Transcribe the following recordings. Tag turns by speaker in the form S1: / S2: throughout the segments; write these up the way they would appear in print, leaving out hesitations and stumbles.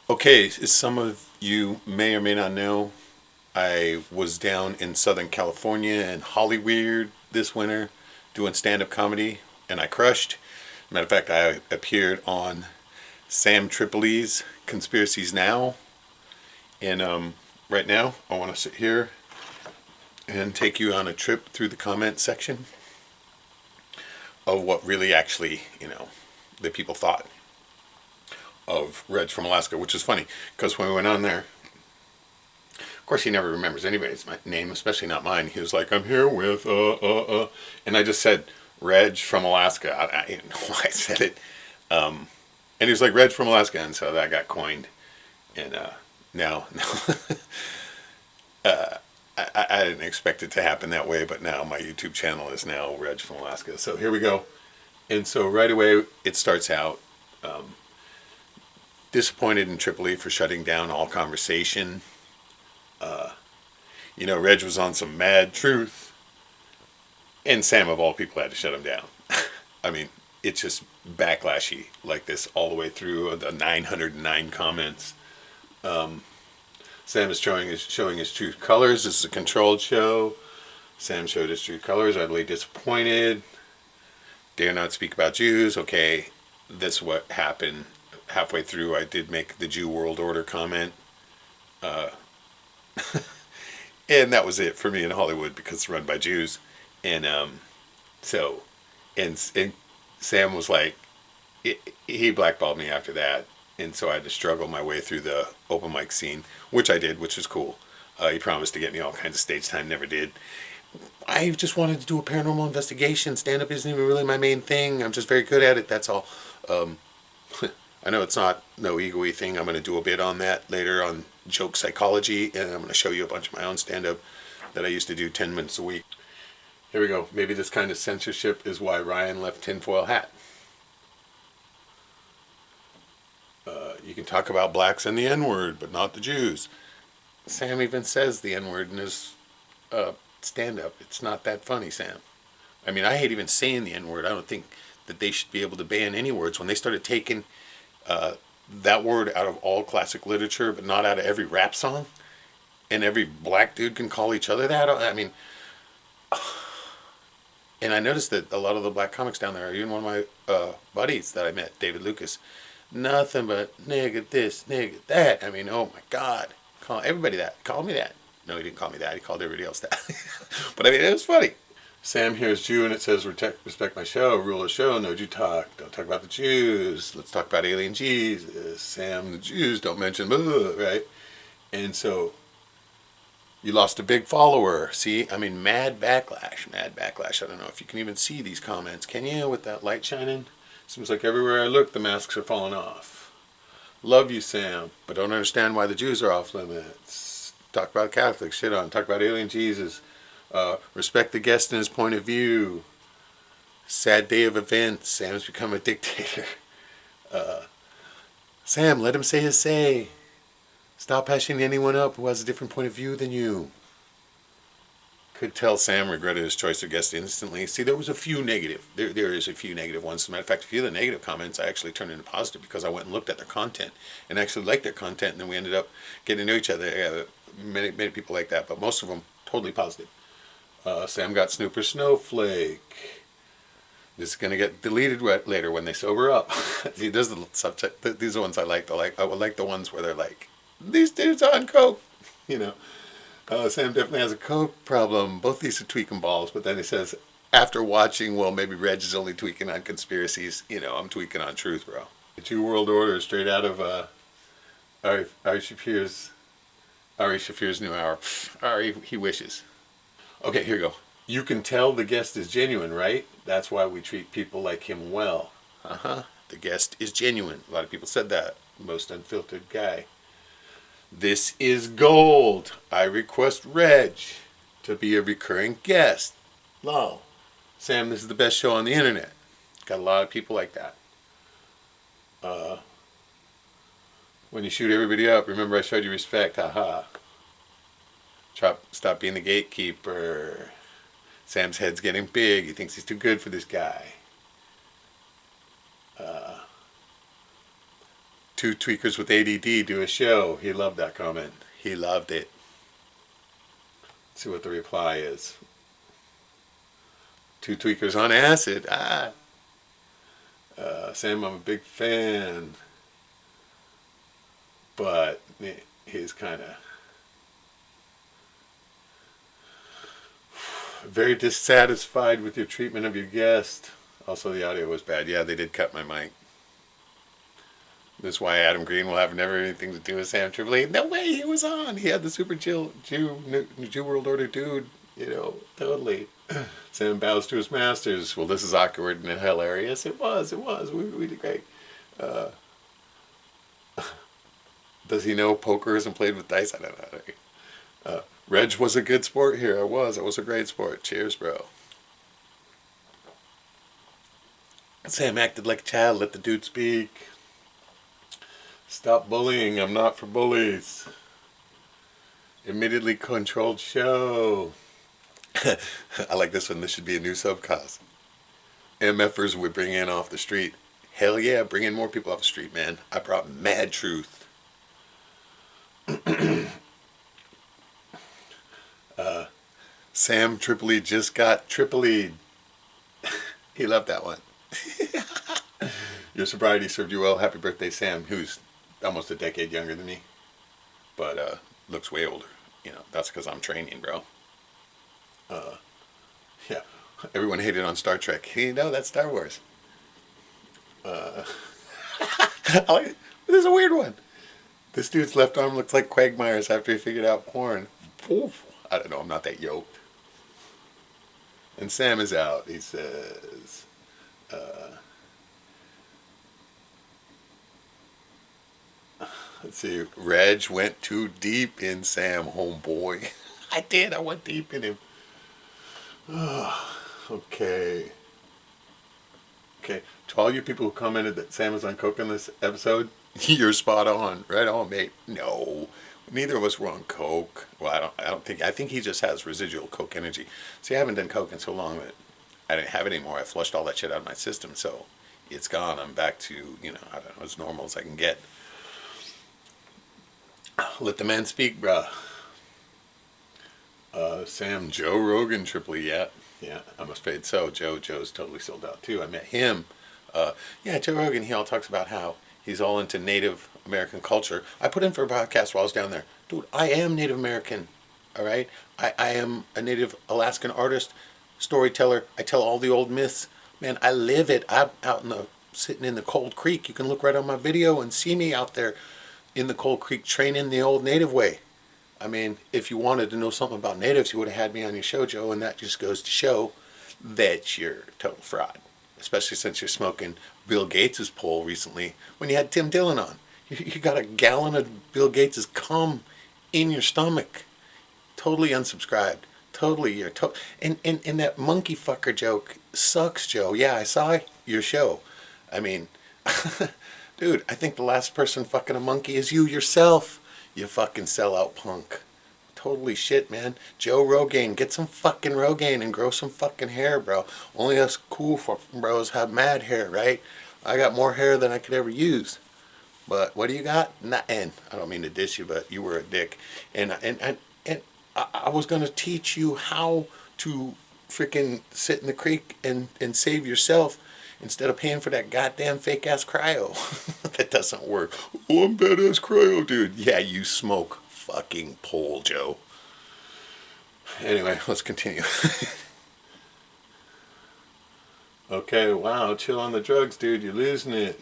S1: Okay, as some of you may or may not know, I was down in Southern California in Hollywood this winter doing stand-up comedy, and I crushed. Matter of fact, I appeared on Sam Tripoli's Conspiracies Now, and right now I want to sit here and take you on a trip through the comment section of what really actually, the people thought of Reg from Alaska, which is funny because when we went on there, of course he never remembers anybody's name, especially not mine. He was like, "I'm here with and I just said Reg from Alaska. I didn't know why I said it, and he was like Reg from Alaska, and so that got coined. And now, I didn't expect it to happen that way, but now my YouTube channel is now Reg from Alaska. So here we go. And so right away it starts out. Disappointed in Tripoli for shutting down all conversation. Reg was on some mad truth, and Sam of all people had to shut him down. I mean, it's just backlashy like this all the way through the 909 comments. Sam is showing his true colors. This is a controlled show. Sam showed his true colors. Utterly disappointed. Dare not speak about Jews. Okay, this is what happened. Halfway through, I did make the Jew World Order comment. And that was it for me in Hollywood because it's run by Jews. And so, and Sam was like, he blackballed me after that. And so I had to struggle my way through the open mic scene, which I did, which was cool. He promised to get me all kinds of stage time, never did. I just wanted to do a paranormal investigation. Stand-up isn't even really my main thing. I'm just very good at it, that's all. I know it's not no ego-y thing. I'm going to do a bit on that later on joke psychology, and I'm going to show you a bunch of my own stand-up that I used to do 10 minutes a week. Here we go. Maybe this kind of censorship is why Ryan left tinfoil hat. You can talk about blacks and the N-word, but not the Jews. Sam even says the N-word in his stand-up. It's not that funny, Sam. I mean, I hate even saying the N-word. I don't think that they should be able to ban any words. When they started taking that word out of all classic literature, but not out of every rap song, and every black dude can call each other that. I mean, and I noticed that a lot of the black comics down there, even one of my buddies that I met, David Lucas, nothing but nigga this, nigga that. I mean, oh my God, call everybody that. Call me that. No, he didn't call me that. He called everybody else that. But I mean, it was funny. Sam hears Jew and it says respect my show, rule the show, no Jew talk. Don't talk about the Jews. Let's talk about alien Jesus. Sam, the Jews don't mention blah, right? And so you lost a big follower. See, I mean, mad backlash. I don't know if you can even see these comments. Can you with that light shining? Seems like everywhere I look, the masks are falling off. Love you, Sam, but don't understand why the Jews are off limits. Talk about Catholics, shit on. Talk about alien Jesus. Respect the guest and his point of view. Sad day of events. Sam's become a dictator. Sam, let him say his say. Stop passing anyone up who has a different point of view than you. Could tell Sam regretted his choice of guest instantly. See, there was a few negative. There is a few negative ones. As a matter of fact, a few of the negative comments I actually turned into positive because I went and looked at their content and actually liked their content, and then we ended up getting to know each other. Many people like that, but most of them totally positive. Sam got Snooper Snowflake. This is going to get deleted later when they sober up. See, these are the subject. These are the ones I like. I would like the ones where they're like, these dudes on coke, Sam definitely has a coke problem. Both these are tweaking balls, but then he says, after watching, well, maybe Reg is only tweaking on conspiracies. I'm tweaking on truth, bro. The New World Order straight out of Ari Shafir's new hour. Ari, he wishes. Okay, here we go. You can tell the guest is genuine, right? That's why we treat people like him well. The guest is genuine. A lot of people said that. Most unfiltered guy. This is gold. I request Reg to be a recurring guest. Lol. Sam, this is the best show on the internet. Got a lot of people like that. When you shoot everybody up, remember I showed you respect. Haha. Stop being the gatekeeper. Sam's head's getting big. He thinks he's too good for this guy. Two tweakers with ADD do a show. He loved that comment. He loved it. Let's see what the reply is. Two tweakers on acid. Sam, I'm a big fan. But he's kind of very dissatisfied with your treatment of your guest. Also, the audio was bad. Yeah, they did cut my mic. This is why Adam Green will have never anything to do with Sam Tripoli. No way, he was on. He had the super chill Jew World Order dude. You know, totally. Sam bows to his masters. Well, this is awkward and hilarious. It was. We did great. Does he know poker isn't played with dice? I don't know. Reg was a good sport here. It was a great sport. Cheers, bro. Sam acted like a child. Let the dude speak. Stop bullying. I'm not for bullies. Admittedly controlled show. I like this one. This should be a new subcast. MFers we bring in off the street. Hell yeah, bring in more people off the street, man. I brought mad truth. Sam Tripoli just got Tripoli. He loved that one. Your sobriety served you well. Happy birthday, Sam, who's almost a decade younger than me, but looks way older. You know, that's because I'm training, bro. Yeah, everyone hated on Star Trek. You know, that's Star Wars. I like it. This is a weird one. This dude's left arm looks like Quagmire's after he figured out porn. Oof. I don't know, I'm not that yoked. And Sam is out, he says. Let's see, Reg went too deep in Sam, homeboy. I did, I went deep in him. Okay. Okay, to all you people who commented that Sam was on coke in this episode, you're spot on. Right on, mate. No, neither of us were on coke. Well, I think he just has residual coke energy. See, I haven't done coke in so long that I didn't have it anymore. I flushed all that shit out of my system, so it's gone. I'm back to, you know, I don't know, as normal as I can get. Let the man speak, bruh. Sam, Joe Rogan, Tripoli, yeah, I'm afraid so. Joe's totally sold out too. I met him. Yeah, Joe Rogan, he all talks about how he's all into Native American culture. I put in for a podcast while I was down there. Dude, I am Native American, all right? I am a Native Alaskan artist, storyteller. I tell all the old myths. Man, I live it. I'm out sitting in the Cold Creek. You can look right on my video and see me out there in the Cold Creek training the old Native way. I mean, if you wanted to know something about natives, you would have had me on your show, Joe, and that just goes to show that you're a total fraud. Especially since you're smoking Bill Gates' poll recently when you had Tim Dillon on. You got a gallon of Bill Gates' cum in your stomach. Totally unsubscribed. Totally. And that monkey fucker joke sucks, Joe. Yeah, I saw your show. I mean, dude, I think the last person fucking a monkey is you yourself. You fucking sellout punk. Totally shit, man. Joe Rogan, get some fucking Rogaine and grow some fucking hair, bro. Only us cool fucking bros have mad hair, right? I got more hair than I could ever use. But what do you got? Nothing. I don't mean to diss you, but you were a dick. And I was going to teach you how to freaking sit in the creek and save yourself instead of paying for that goddamn fake-ass cryo. That doesn't work. Oh, I'm badass cryo, dude. Yeah, you smoke fucking pole, Joe. Anyway, let's continue. Okay, wow, chill on the drugs, dude. You're losing it.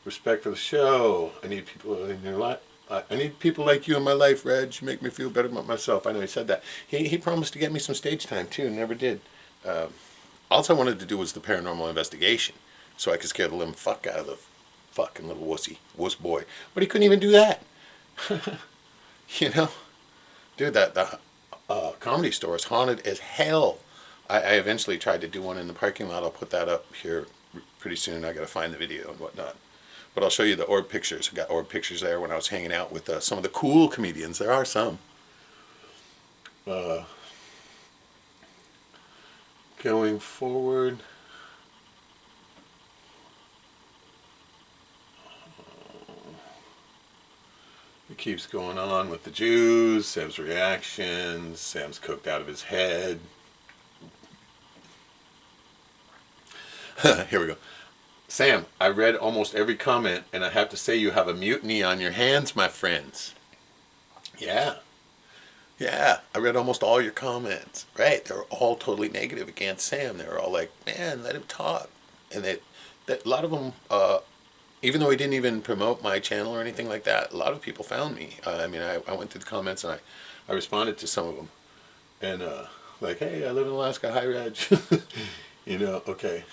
S1: Respect for the show. I need people in your life. I need people like you in my life, Reg. You make me feel better about myself. I know he said that. He promised to get me some stage time, too. Never did. All I wanted to do was the paranormal investigation, so I could scare the living fuck out of the fucking little wuss boy. But he couldn't even do that. You know? Dude, the comedy store is haunted as hell. I eventually tried to do one in the parking lot. I'll put that up here pretty soon. I gotta find the video and whatnot. But I'll show you the orb pictures. I got orb pictures there when I was hanging out with some of the cool comedians. There are some. Going forward. keeps going on with the Jews, Sam's reactions, Sam's cooked out of his head. Here we go. Sam, I read almost every comment, and I have to say you have a mutiny on your hands, my friends. Yeah. Yeah, I read almost all your comments. Right, they were all totally negative against Sam. They were all like, man, let him talk. And that a lot of them, even though he didn't even promote my channel or anything like that, a lot of people found me. I mean, I went through the comments and I responded to some of them. And like, hey, I live in Alaska, hi Reg. You know, okay.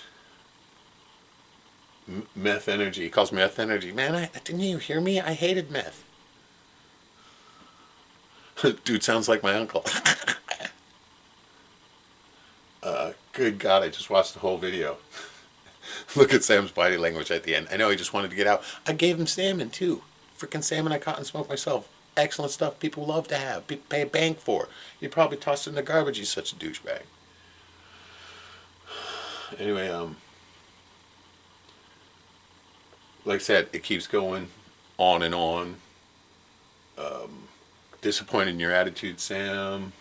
S1: Meth energy. He calls me meth energy. Man, didn't you hear me? I hated meth. Dude sounds like my uncle. Good God, I just watched the whole video. Look at Sam's body language at the end. I know he just wanted to get out. I gave him salmon too. Freaking salmon I caught and smoked myself. Excellent stuff people love to have. People pay a bank for. You probably tossed it in the garbage, he's such a douchebag. Anyway, like I said, it keeps going on and on. Disappointed in your attitude, Sam.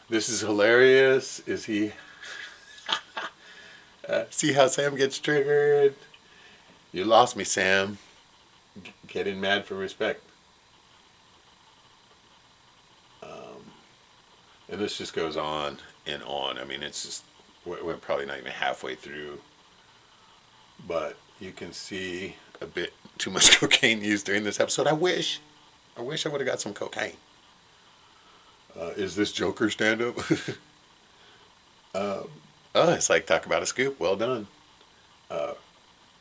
S1: This is hilarious. Is he... see how Sam gets triggered? You lost me, Sam. Getting mad for respect. And this just goes on and on. I mean, it's just... We're probably not even halfway through. But you can see a bit too much cocaine used during this episode. I wish I would have got some cocaine. Is this Joker stand-up? Oh, it's like talk about a scoop. Well done.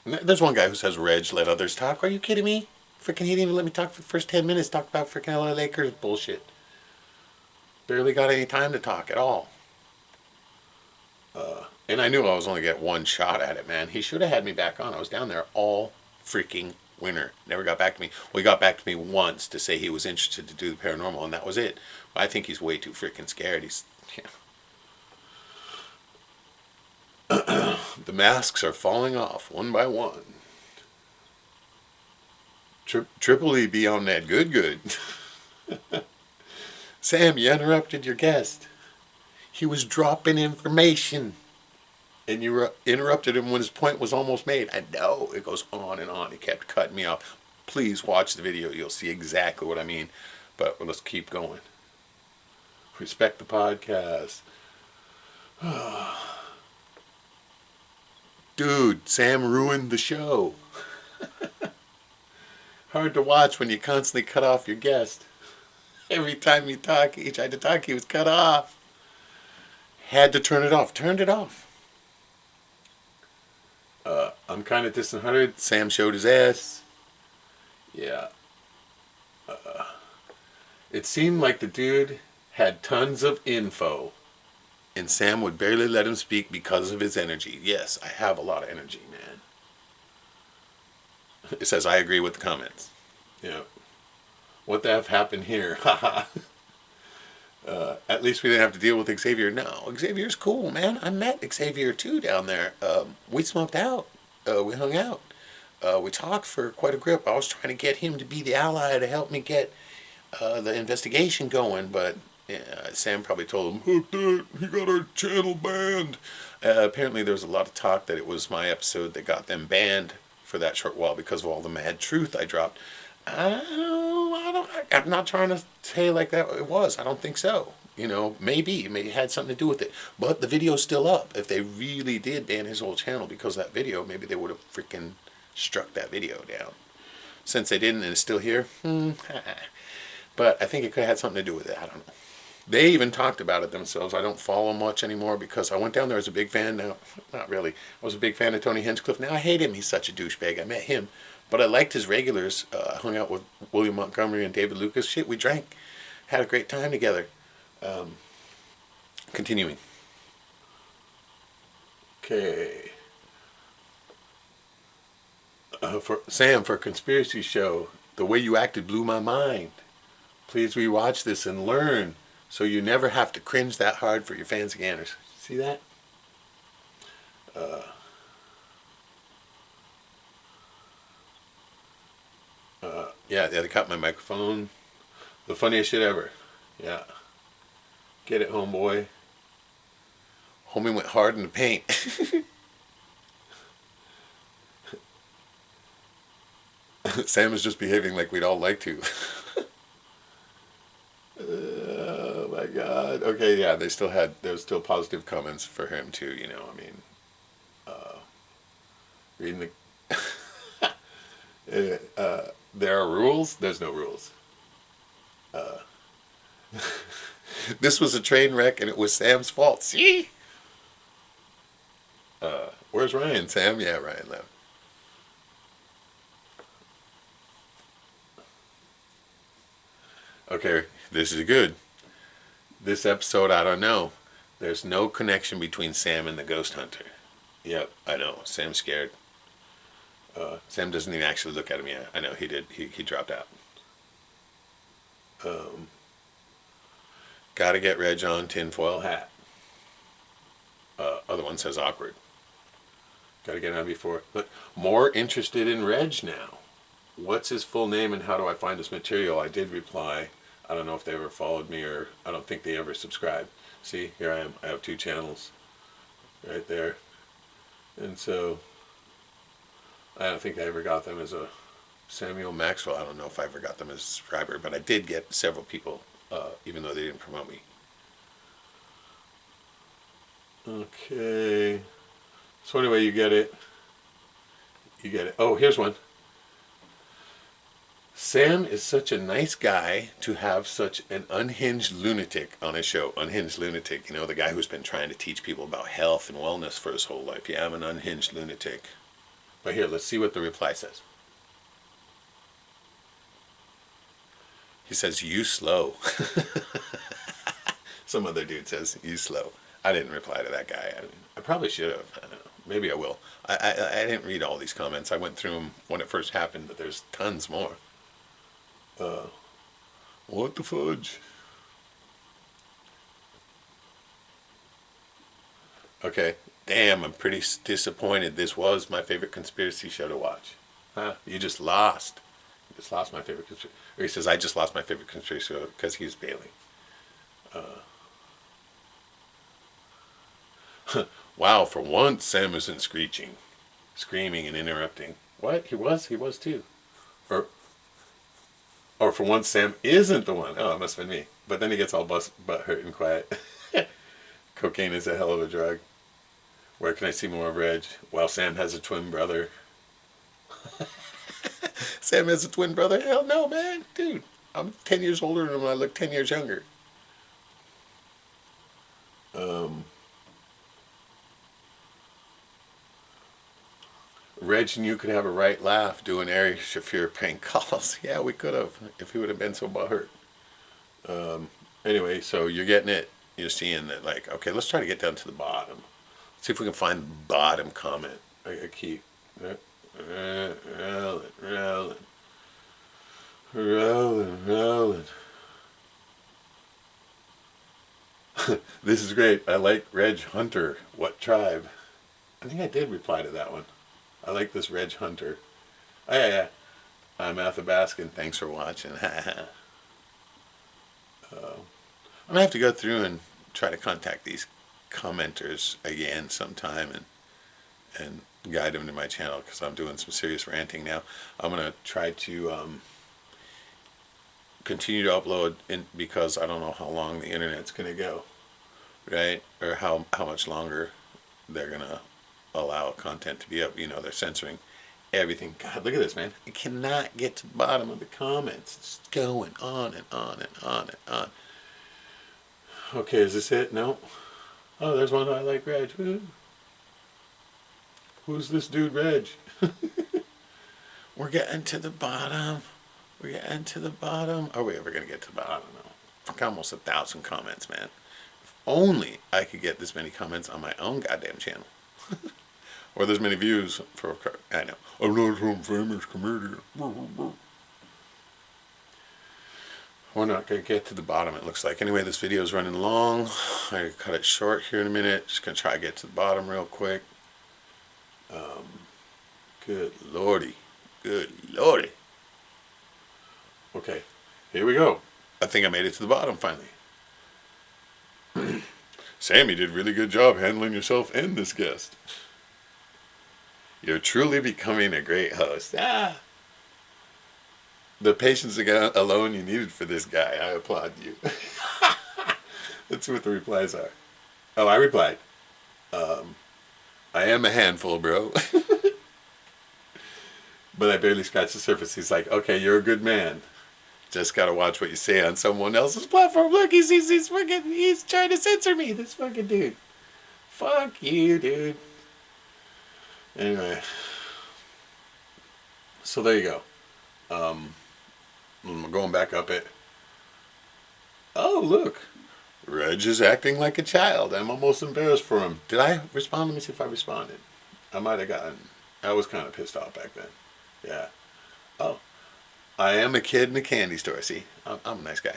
S1: There's one guy who says, Reg, let others talk. Are you kidding me? Freaking he didn't even let me talk for the first 10 minutes. Talk about freaking LA Lakers bullshit. Barely got any time to talk at all. And I knew I was only getting one shot at it, man. He should have had me back on. I was down there all freaking winter. Never got back to me. Well, he got back to me once to say he was interested to do the paranormal, and that was it. But I think he's way too freaking scared. He's... Yeah. The masks are falling off one by one. Tripoli be on that good. Sam, you interrupted your guest. He was dropping information. And you interrupted him when his point was almost made. I know. It goes on and on. He kept cutting me off. Please watch the video. You'll see exactly what I mean. But let's keep going. Respect the podcast. Dude, Sam ruined the show. Hard to watch when you constantly cut off your guest. Every time you talk, he tried to talk, he was cut off. Had to turn it off. Turned it off. I'm kind of disheartened. Sam showed his ass. Yeah. It seemed like the dude had tons of info. And Sam would barely let him speak because of his energy. Yes, I have a lot of energy, man. It says, I agree with the comments. Yeah. What the F happened here? Haha. At least we didn't have to deal with Xavier. No, Xavier's cool, man. I met Xavier too down there. We smoked out. We hung out. We talked for quite a grip. I was trying to get him to be the ally to help me get the investigation going, but Sam probably told him, "Hook that, he got our channel banned." Apparently there was a lot of talk that it was my episode that got them banned for that short while because of all the mad truth I dropped. I'm not trying to say like that it was. I don't think so. You know, maybe it had something to do with it. But the video's still up. If they really did ban his whole channel because of that video, maybe they would have freaking struck that video down. Since they didn't and it's still here, but I think it could have had something to do with it. I don't know. They even talked about it themselves. I don't follow much anymore because I went down there as a big fan. Now, not really. I was a big fan of Tony Hinchcliffe. Now I hate him. He's such a douchebag. I met him. But I liked his regulars. I hung out with William Montgomery and David Lucas. Shit, we drank. Had a great time together. Continuing. Okay. For Sam, for Conspiracy Show, the way you acted blew my mind. Please rewatch this and learn so you never have to cringe that hard for your fans and ganners. See that? Yeah, they cut my microphone. The funniest shit ever. Yeah. Get it, homeboy. Homie went hard in the paint. Sam is just behaving like we'd all like to. Oh my god. Okay, yeah, there was still positive comments for him too, you know, I mean, reading the, there are rules, there's no rules. This was a train wreck and it was Sam's fault, see? Where's Ryan, Sam? Yeah, Ryan left. Okay, this is good. This episode, I don't know. There's no connection between Sam and the ghost hunter. Yep, I know. Sam's scared. Sam doesn't even actually look at him yet. I know he did. He dropped out. Gotta get Reg on tinfoil hat. Other one says awkward. Gotta get on before. But more interested in Reg now. What's his full name and how do I find his material? I did reply. I don't know if they ever followed me or I don't think they ever subscribed. See, here I am. I have 2 channels right there. And so I don't think I ever got them as a Samuel Maxwell. I don't know if I ever got them as a subscriber, but I did get several people, even though they didn't promote me. Okay. So anyway, you get it. You get it. Oh, here's one. Sam is such a nice guy to have such an unhinged lunatic on his show. Unhinged lunatic, you know, the guy who's been trying to teach people about health and wellness for his whole life. Yeah, I'm an unhinged lunatic. But here, let's see what the reply says. He says, you slow. Some other dude says, you slow. I didn't reply to that guy. I probably should have. I don't know. Maybe I will. I didn't read all these comments. I went through them when it first happened, but there's tons more. What the fudge? Okay. Damn, I'm pretty disappointed. This was my favorite conspiracy show to watch. Huh? You just lost. You just lost my favorite conspiracy. Or he says, I just lost my favorite conspiracy show because he was Bailey. Wow, for once Sam isn't screaming and interrupting. What? He was too. Or for once Sam isn't the one. Oh, it must have been me. But then he gets all butt hurt and quiet. Cocaine is a hell of a drug. Where can I see more of Reg? Well, Sam has a twin brother. Sam has a twin brother? Hell no, man. Dude, I'm 10 years older than him and I look 10 years younger. Reg and you could have a right laugh doing Ari Shafir prank calls. Yeah, we could have if he would have been so butthurt. Anyway, so you're getting it. You're seeing that, like, okay, let's try to get down to the bottom. Let's see if we can find the bottom comment. I keep rolling. This is great. I like Reg Hunter. What tribe? I think I did reply to that one. I like this Reg Hunter. Oh, yeah. I'm Athabascan. Thanks for watching. I'm going to have to go through and try to contact these commenters again sometime and guide them to my channel because I'm doing some serious ranting now. I'm going to try to continue to upload because I don't know how long the internet's going to go, right? Or how much longer they're going to allow content to be up. You know, they're censoring everything. God, look at this, man. I cannot get to the bottom of the comments. It's going on and on and on and on. Okay, is this it? No. Oh, there's one I like, Reg. Who's this dude, Reg? We're getting to the bottom. We're getting to the bottom. Are we ever going to get to the bottom? I don't know. Fuck, almost 1,000 comments, man. If only I could get this many comments on my own goddamn channel. Or there's many views for, I know. I'm not some famous comedian. We're not going to get to the bottom, it looks like. Anyway, this video is running long. I'm going to cut it short here in a minute. Just going to try to get to the bottom real quick. Good lordy. Good lordy. Here we go. I think I made it to the bottom finally. Sam, you did a really good job handling yourself and this guest. You're truly becoming a great host. The patience alone you needed for this guy. I applaud you. Let's see what the replies are. Oh, I replied. I am a handful, bro. But I barely scratched the surface. He's like, okay, you're a good man. Just gotta watch what you say on someone else's platform. Look, he's trying to censor me. This fucking dude. Fuck you, dude. Anyway. So there you go. I'm going back up it. Oh, look. Reg is acting like a child. I'm almost embarrassed for him. Did I respond? Let me see if I responded. I might have gotten... I was kind of pissed off back then. Yeah. Oh. I am a kid in a candy store. See? I'm a nice guy.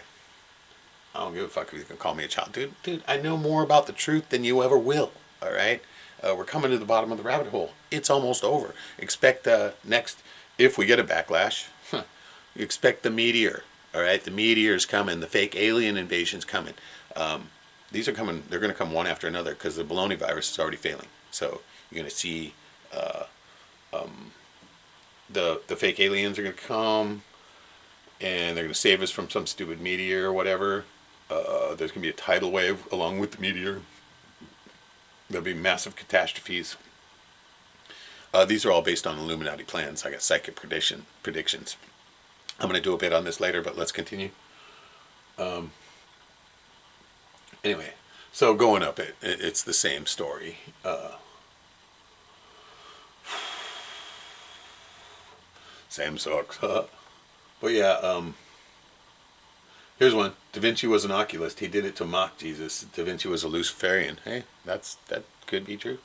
S1: I don't give a fuck if you can call me a child. Dude, I know more about the truth than you ever will. Alright? We're coming to the bottom of the rabbit hole. It's almost over. Expect next... If we get a backlash... You expect the meteor. Alright? The meteor's coming. The fake alien invasion's coming. These are coming. They're going to come one after another because the baloney virus is already failing. So you're going to see the fake aliens are going to come, and they're going to save us from some stupid meteor or whatever. There's going to be a tidal wave along with the meteor. There'll be massive catastrophes. These are all based on Illuminati plans. I got psychic predictions. I'm going to do a bit on this later, but let's continue. Anyway, so going up it's the same story. Sam sucks. But yeah, here's one. Da Vinci was an oculist. He did it to mock Jesus. Da Vinci was a Luciferian. Hey, that could be true.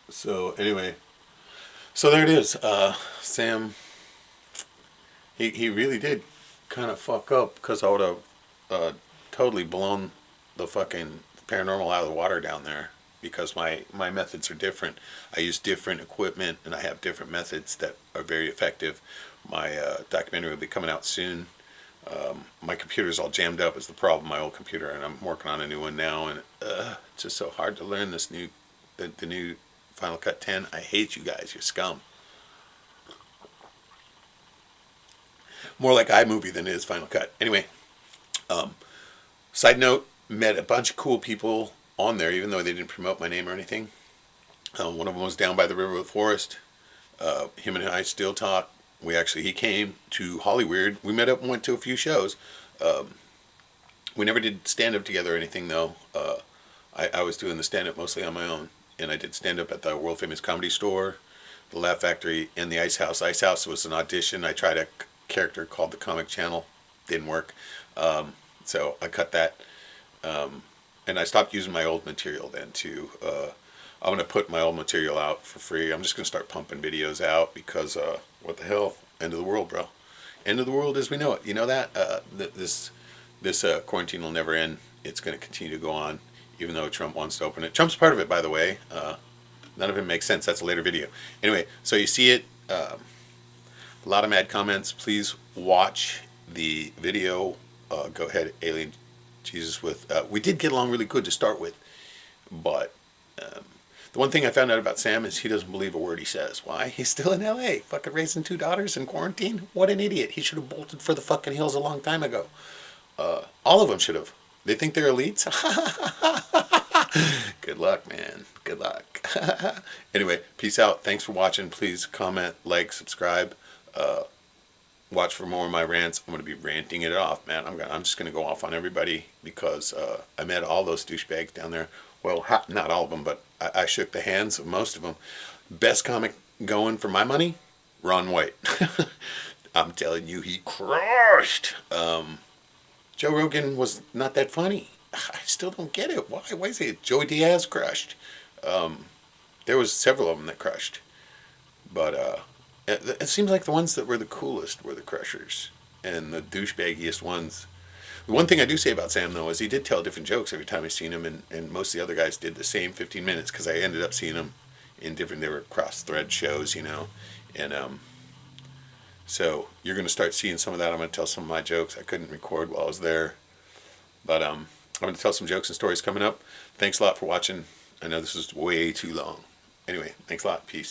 S1: So anyway, so there it is. Sam, he really did kind of fuck up because I would have totally blown the fucking paranormal out of the water down there because my methods are different. I use different equipment and I have different methods that are very effective. My documentary will be coming out soon. My computer's all jammed up is the problem, my old computer, and I'm working on a new one now, and it's just so hard to learn this the new Final Cut 10. I hate you guys, you're scum. More like iMovie than it is Final Cut. Anyway, side note, met a bunch of cool people on there, even though they didn't promote my name or anything. One of them was down by the river with Forest. Him and I still talk. He came to Hollywood. We met up and went to a few shows. We never did stand-up together or anything, though. I was doing the stand-up mostly on my own. And I did stand-up at the world-famous Comedy Store, the Laugh Factory, and the Ice House. Ice House was an audition. I tried a character called the Comic Channel. Didn't work. So I cut that. And I stopped using my old material then, too. I'm going to put my old material out for free. I'm just going to start pumping videos out because, what the hell? End of the world, bro. End of the world as we know it. You know that? This quarantine will never end. It's going to continue to go on, even though Trump wants to open it. Trump's part of it, by the way. None of it makes sense. That's a later video. Anyway, so you see it. A lot of mad comments. Please watch the video. Go ahead, Alien Jesus with... we did get along really good to start with, but... the one thing I found out about Sam is he doesn't believe a word he says. Why? He's still in L.A. fucking raising 2 daughters in quarantine. What an idiot. He should have bolted for the fucking hills a long time ago. All of them should have. They think they're elites? Good luck, man. Good luck. Anyway, peace out. Thanks for watching. Please comment, like, subscribe. Watch for more of my rants. I'm going to be ranting it off, man. I'm just going to go off on everybody because I met all those douchebags down there. Well, not all of them, but I shook the hands of most of them. Best comic going for my money? Ron White. I'm telling you, he crushed. Joe Rogan was not that funny. I still don't get it. Why? Why is it Joey Diaz crushed? There was several of them that crushed. But it seems like the ones that were the coolest were the crushers. And the douchebaggiest ones. The one thing I do say about Sam, though, is he did tell different jokes every time I seen him. And most of the other guys did the same 15 minutes because I ended up seeing them in different, they were cross-thread shows, you know. And So you're going to start seeing some of that. I'm going to tell some of my jokes. I couldn't record while I was there. But I'm going to tell some jokes and stories coming up. Thanks a lot for watching. I know this was way too long. Anyway, thanks a lot. Peace.